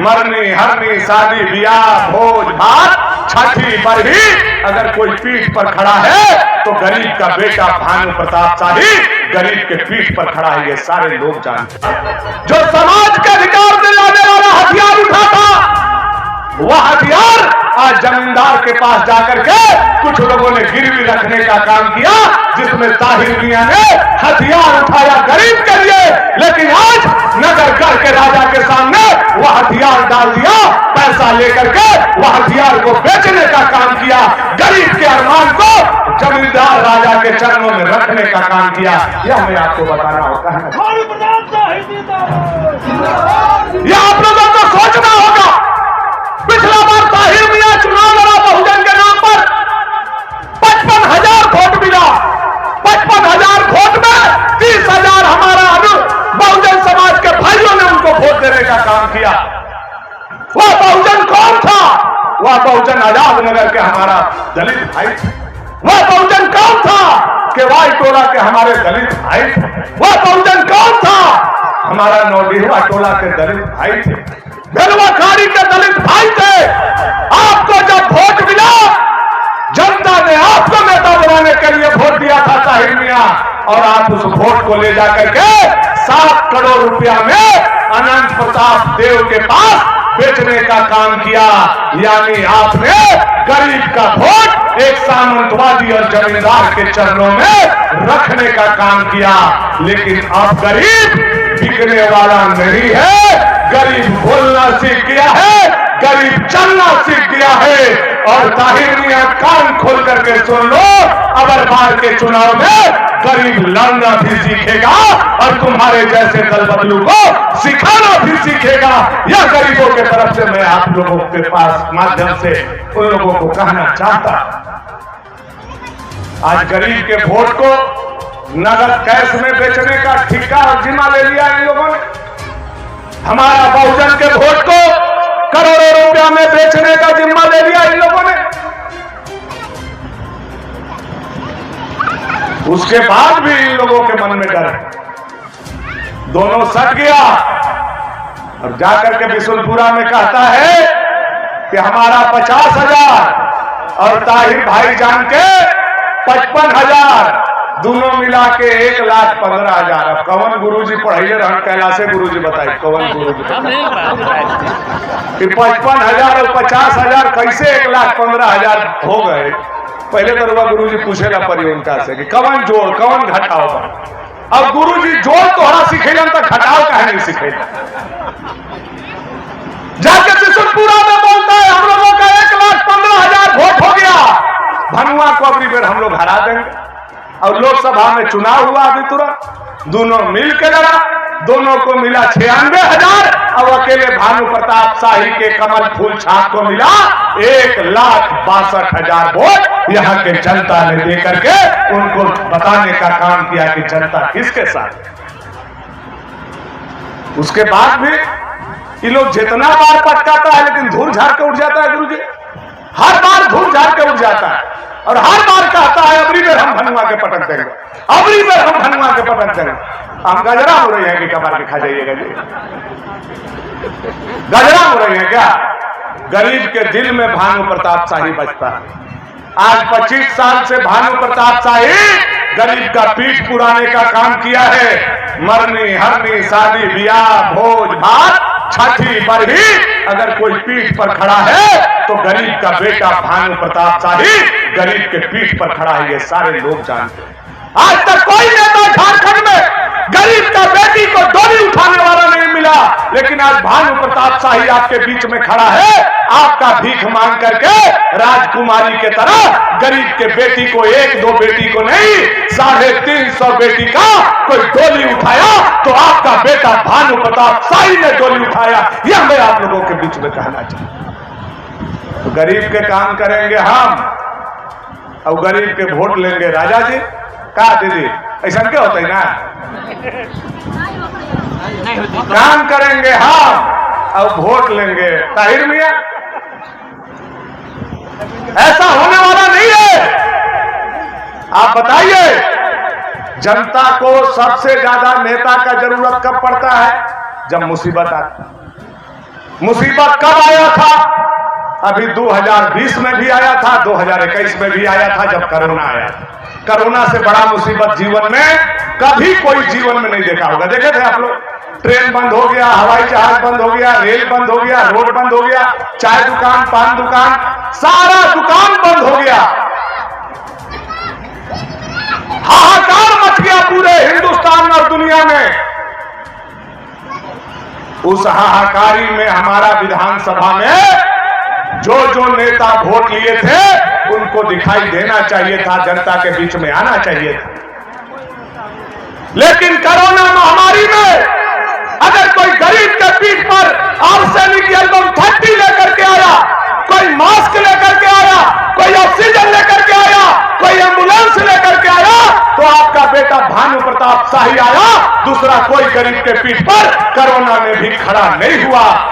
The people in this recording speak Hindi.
मरनी हरनी शादी ब्याह भोज भात छठी पर भी अगर कोई पीठ पर खड़ा है तो गरीब का बेटा भानु प्रताप शाही गरीब के पीठ पर खड़ा है, ये सारे लोग जानते हैं। जो समाज के अधिकार दिलाने वाला हथियार उठाता वह हथियार आज जमींदार के पास जाकर के कुछ लोगों ने गिरवी रखने का काम किया, जिसमें ताहिर मियां ने हथियार उठाया गरीब के लिए, लेकिन आज नगरगढ़ के राजा के सामने वह हथियार डाल दिया, पैसा लेकर के वह हथियार को बेचने का काम किया, गरीब के अरमान को जमींदार राजा के चरणों में रखने का काम किया। यह हमें आपको बताना होगा, यह आप लोगों को सोचना होगा। पिछला बार ताहिर मियां चुनाव लड़ा बहुजन के नाम पर, 55,000 वोट मिला। 55,000 वोट में 30,000 हमारा बहुजन समाज के भाइयों ने उनको वोट देने का काम किया। वह बहुजन कौन था? वह बहुजन आजाद नगर के हमारा दलित भाई थे। वह बहुजन कौन था? कि वाई टोला के हमारे दलित भाई थे। वह बहुजन कौन था? हमारा नौडीहवा टोला के दलित भाई थे, बेलवाखारी के दलित भाई थे। आपको जब वोट मिला, जनता ने आपको नेता बनाने के लिए वोट दिया था ताहिर मियां, और आप उस वोट को ले जाकर के 7 करोड़ रुपया में अनंत प्रताप देव के पास बेचने का काम किया। यानी आपने गरीब का वोट एक सामंतवादी और जमींदार के चरणों में रखने का काम किया। लेकिन अब गरीब बिकने वाला नहीं है, गरीब बोलना सीख गया है, गरीब चलना सीख गया है। और ताहिर मियां कान खोल करके सुन लो, अगर बार के चुनाव में गरीब लड़ना भी सीखेगा और तुम्हारे जैसे दल बदलू को सिखाना भी सीखेगा। यह गरीबों के तरफ से मैं आप लोगों के पास माध्यम से उन लोगों को कहना चाहता। आज गरीब के वोट को नगद कैश में बेचने का ठेका और जिम्मा ले लिया इन लोगों ने। हमारा बहुजन के वोट को करोड़ों रुपया में बेचने का जिम्मा ले लिया इन लोगों ने। उसके बाद भी इन लोगों के मन में डर है। दोनों सट गया और जाकर के बिशुनपुरा में कहता है कि हमारा 50,000 और ताहिर भाईजान के 55,000, दोनों मिला के 1,15,000। अब कौन गुरुजी पढ़ाइए रहन कैलाशे गुरुजी बताइए कौन गुरुजी कि 55,000 और 50,000 कैसे 1,15,000 हो गए। पहले तो रुआ गुरुजी पूछेगा परी उनका से कि कौन जोड़ कौन घटाओ। अब गुरुजी जोड़ तोहरा सिखेलन तो घटाओ काहे नहीं सिखेला। जाके बिशुनपुरा में बोलता है हम लोगों का 1,15,000 वोट हो गया, भनुआ को अगली बार हम लोग हरा देंगे। और लोकसभा में चुनाव हुआ अभी तुरंत, दोनों मिल के लड़ा, दोनों को मिला 96,000 और अकेले भानु प्रताप शाही के कमल फूल छाप को मिला 1,62,000 वोट। यहाँ के जनता ने देकर के उनको बताने का काम किया कि जनता किसके साथ। उसके बाद भी ये लोग जितना बार पटकाता है लेकिन धूल झाड़ के उठ जाता है गुरुजी, हर बार धूल झाड़ के उठ जाता है और हर बार कहता है अबरी बार हम भनुआ के पटक देंगे, अबरी बार हम भनुआ के पटक देंगे। हम गजरा हो रही है कि कबार के खा जाइएगा जी, गजरा हो रही है क्या? गरीब के दिल में भानु प्रताप शाही बचता है। आज 25 साल से भानु प्रताप शाही गरीब का पीठ पुराने का काम किया है। मरनी हरनी शादी ब्याह भोज भात छठी पर भी अगर कोई पीठ पर खड़ा है तो गरीब का बेटा भानु प्रताप शाही गरीब के पीठ पर खड़ा है, ये सारे लोग जानते हैं। आज तक कोई नेता झारखंड में गरीब का बेटी को डोली उठाने वाला नहीं मिला, लेकिन आज भानु प्रताप शाही आपके बीच में खड़ा है। आपका भीख मांग करके राजकुमारी के तरह गरीब के बेटी को, 1-2 बेटी को नहीं 350 बेटी का कोई डोली उठाया तो आपका बेटा भानु प्रताप शाही ने डोली उठाया। यह मैं आप लोगों के बीच में कहना चाहता। तो गरीब के काम करेंगे हम और गरीब के वोट लेंगे राजा जी का दीदी, ऐसा क्या होता है ना? काम करेंगे हम और वोट लेंगे ताहिर मियां, ऐसा होने वाला नहीं है। आप बताइए जनता को सबसे ज्यादा नेता का जरूरत कब पड़ता है? जब मुसीबत आती है। मुसीबत कब आया था? अभी 2020 में भी आया था, 2021 में भी आया था, जब कोरोना आया था। कोरोना से बड़ा मुसीबत जीवन में कभी कोई जीवन में नहीं देखा होगा। देखे थे आप लोग, ट्रेन बंद हो गया, हवाई जहाज बंद हो गया, रेल बंद हो गया, रोड बंद हो गया, चाय दुकान, पान दुकान, सारा दुकान बंद हो गया। हाहाकार मच गया पूरे हिंदुस्तान और दुनिया में। उस हाहाकारी में हमारा विधानसभा में जो नेता वोट लिए थे उनको दिखाई देना चाहिए था, जनता के बीच में आना चाहिए था। लेकिन कोरोना महामारी में अगर कोई गरीब के पीठ पर आर्सेनिक एल्बम 30 लेकर के आया, कोई मास्क लेकर के आया, कोई ऑक्सीजन लेकर के आया, कोई एम्बुलेंस लेकर के आया, तो आपका बेटा भानु प्रताप शाही आया, दूसरा कोई गरीब के पीठ पर कोरोना में भी खड़ा नहीं हुआ।